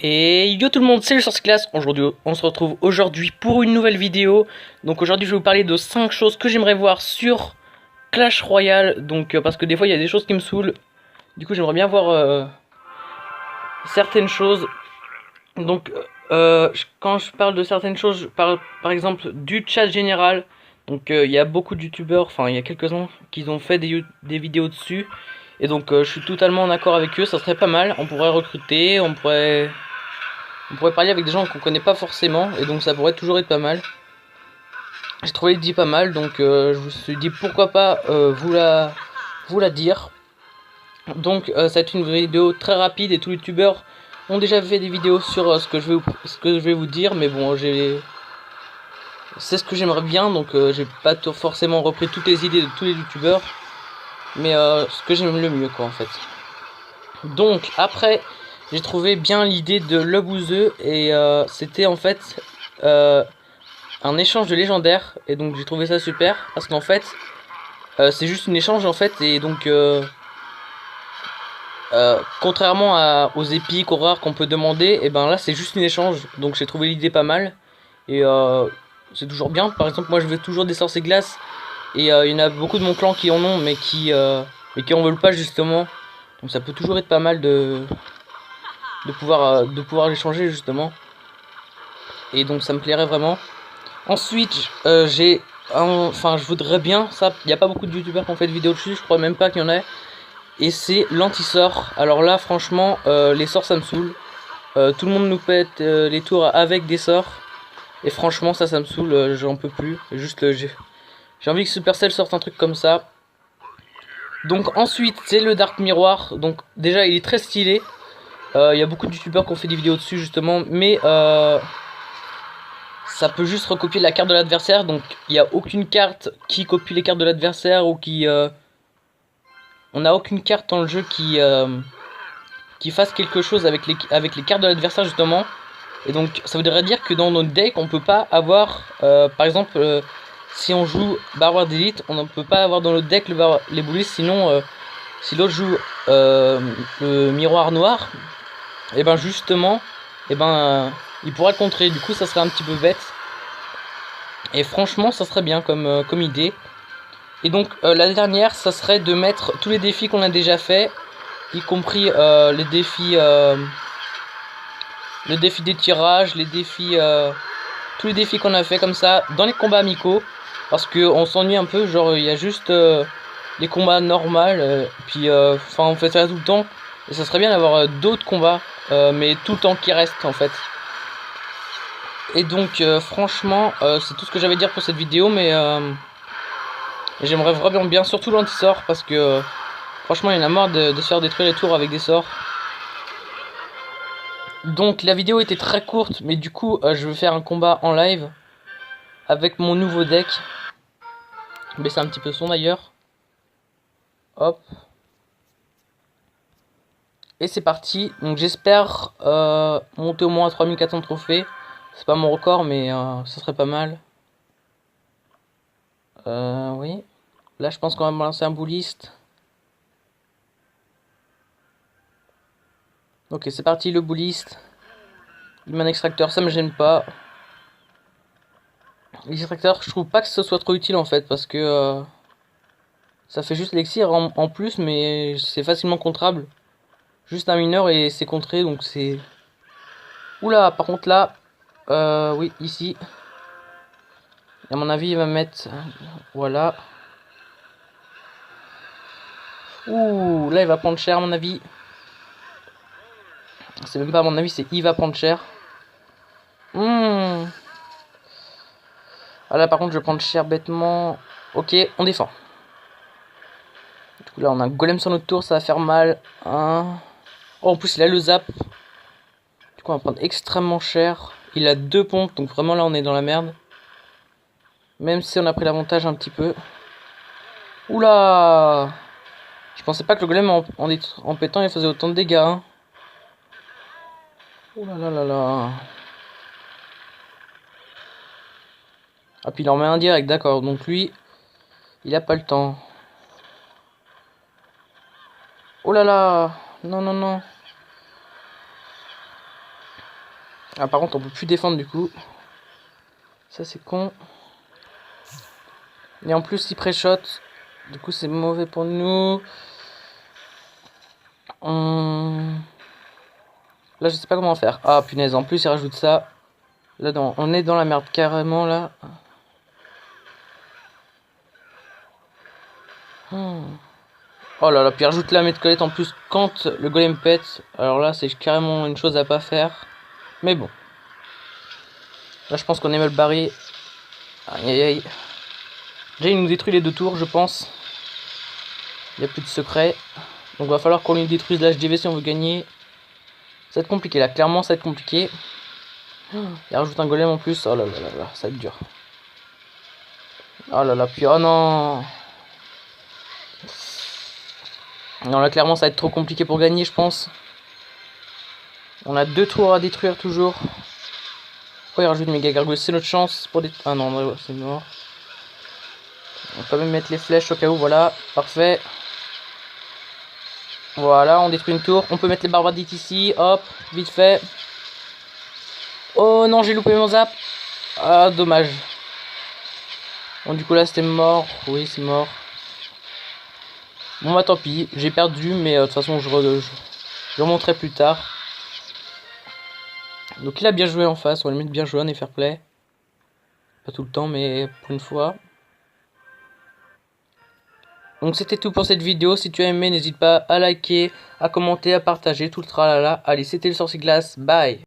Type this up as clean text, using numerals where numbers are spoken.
Et yo tout le monde, c'est le Source Class. Aujourd'hui, on se retrouve aujourd'hui pour une nouvelle vidéo. Donc aujourd'hui, je vais vous parler de 5 choses que j'aimerais voir sur Clash Royale. Donc parce que des fois, il y a des choses qui me saoulent. Du coup, j'aimerais bien voir certaines choses. Donc quand je parle de certaines choses, je parle par exemple du chat général. Donc il y a beaucoup de youtubeurs, enfin il y a quelques-uns qui ont fait des vidéos dessus. Et donc je suis totalement en accord avec eux, ça serait pas mal. On pourrait recruter, on pourrait parler avec des gens qu'on connaît pas forcément, et donc ça pourrait toujours être pas mal. J'ai trouvé l'idée pas mal, donc je me suis dit pourquoi pas vous la dire. Donc ça va être une vidéo très rapide et tous les youtubeurs ont déjà fait des vidéos sur ce que je vais vous dire, mais bon, c'est ce que j'aimerais bien, donc j'ai pas forcément repris toutes les idées de tous les youtubeurs, mais ce que j'aime le mieux quoi en fait. Donc après, j'ai trouvé bien l'idée de Le Bouzeux, et c'était en fait un échange de légendaires, et donc j'ai trouvé ça super parce qu'en fait c'est juste une échange en fait, et donc aux épiques, aux rares qu'on peut demander, et ben là c'est juste une échange, donc j'ai trouvé l'idée pas mal, et c'est toujours bien. Par exemple, moi je veux toujours des sorciers glaces, et il y en a beaucoup de mon clan qui en ont, mais qui en veulent pas justement, donc ça peut toujours être pas mal de pouvoir l'échanger justement, et donc ça me plairait vraiment. Ensuite, je voudrais bien, ça, il n'y a pas beaucoup de youtubeurs qui ont fait de vidéos dessus, je crois même pas qu'il y en ait, et c'est l'anti-sort. Alors là, franchement, les sorts ça me saoule. Tout le monde nous pète les tours avec des sorts, et franchement, ça me saoule, j'en peux plus. Juste, j'ai envie que Supercell sorte un truc comme ça. Donc ensuite, c'est le Dark Miroir. Donc déjà, il est très stylé. Il y a beaucoup de youtubeurs qui ont fait des vidéos dessus justement, mais ça peut juste recopier la carte de l'adversaire, donc il n'y a aucune carte qui copie les cartes de l'adversaire, ou qui... on n'a aucune carte dans le jeu qui fasse quelque chose avec les cartes de l'adversaire justement. Et donc ça voudrait dire que dans notre deck, on peut pas avoir... par exemple, si on joue Barbar d'élite, on ne peut pas avoir dans notre deck les boulis, sinon si l'autre joue le miroir noir, et ben justement, et ben il pourra le contrer, du coup ça serait un petit peu bête. Et franchement, ça serait bien comme idée. Et donc, la dernière, ça serait de mettre tous les défis qu'on a déjà fait, y compris le défi des tirages, tous les défis qu'on a fait comme ça, dans les combats amicaux. Parce qu'on s'ennuie un peu, genre, il y a juste les combats normaux, puis, on fait ça tout le temps. Et ça serait bien d'avoir d'autres combats, mais tout le temps qui reste, en fait. Et donc franchement c'est tout ce que j'avais à dire pour cette vidéo, mais j'aimerais vraiment bien, surtout l'anti-sort, parce que franchement il y en a marre de se faire détruire les tours avec des sorts. Donc la vidéo était très courte, mais du coup je vais faire un combat en live avec mon nouveau deck. Baisser un petit peu le son d'ailleurs. Hop. Et c'est parti. Donc j'espère monter au moins à 3400 trophées. C'est pas mon record, mais ça serait pas mal. Oui. Là, je pense qu'on va me lancer un bouliste. Ok, c'est parti, le bouliste. Un extracteur, ça me gêne pas. L'extracteur, je trouve pas que ce soit trop utile en fait, parce que ça fait juste l'élixir en plus, mais c'est facilement contrable. Juste un mineur et c'est contré, donc c'est... Oula, par contre là, oui, ici. À mon avis, il va mettre... Voilà. Ouh, là, il va prendre cher, à mon avis. C'est même pas à mon avis, c'est il va prendre cher. Ah là, par contre, je vais prendre cher bêtement. Ok, on défend. Du coup, là, on a un golem sur notre tour, ça va faire mal. Hein. Oh, en plus, il a le zap. Du coup, on va prendre extrêmement cher. Il a 2 pompes, donc vraiment là, on est dans la merde. Même si on a pris l'avantage un petit peu. Oula! Je pensais pas que le golem en pétant il faisait autant de dégâts. Hein. Oula là là là. Ah, puis il en met un direct, d'accord. Donc lui, il a pas le temps. Oh là là! Non, non, non. Ah, par contre, on peut plus défendre du coup. Ça, c'est con. Et en plus, il pré-shot. Du coup, c'est mauvais pour nous. Là, je sais pas comment faire. Ah, punaise, en plus, il rajoute ça. Là, on est dans la merde carrément, là. Oh là là, puis il rajoute la colette en plus quand le golem pète. Alors là, c'est carrément une chose à pas faire. Mais bon. Là, je pense qu'on est mal barré. Aïe aïe aïe. Déjà, il nous détruit les 2 tours, je pense. Il n'y a plus de secret. Donc, va falloir qu'on lui détruise l'HDV si on veut gagner. Ça va être compliqué là, clairement, ça va être compliqué. Il rajoute un golem en plus. Oh là là là là, ça va être dur. Oh là là, puis oh non. Non, là, clairement, ça va être trop compliqué pour gagner, je pense. On a 2 tours à détruire toujours. Oh, il rajoute méga gargouille, c'est notre chance pour des. Ah non, c'est mort. On peut même mettre les flèches au cas où, voilà, parfait. Voilà, on détruit une tour. On peut mettre les barbares ici, hop, vite fait. Oh non, j'ai loupé mon zap. Ah, dommage. Bon, du coup, là, c'était mort. Oui, c'est mort. Bon, bah tant pis, j'ai perdu, mais de toute façon, je remonterai plus tard. Donc, il a bien joué en face, on va le mettre bien joué, on est fair play. Pas tout le temps, mais pour une fois. Donc c'était tout pour cette vidéo, si tu as aimé n'hésite pas à liker, à commenter, à partager, tout le tralala. Allez, c'était le Sorcier Glace, bye.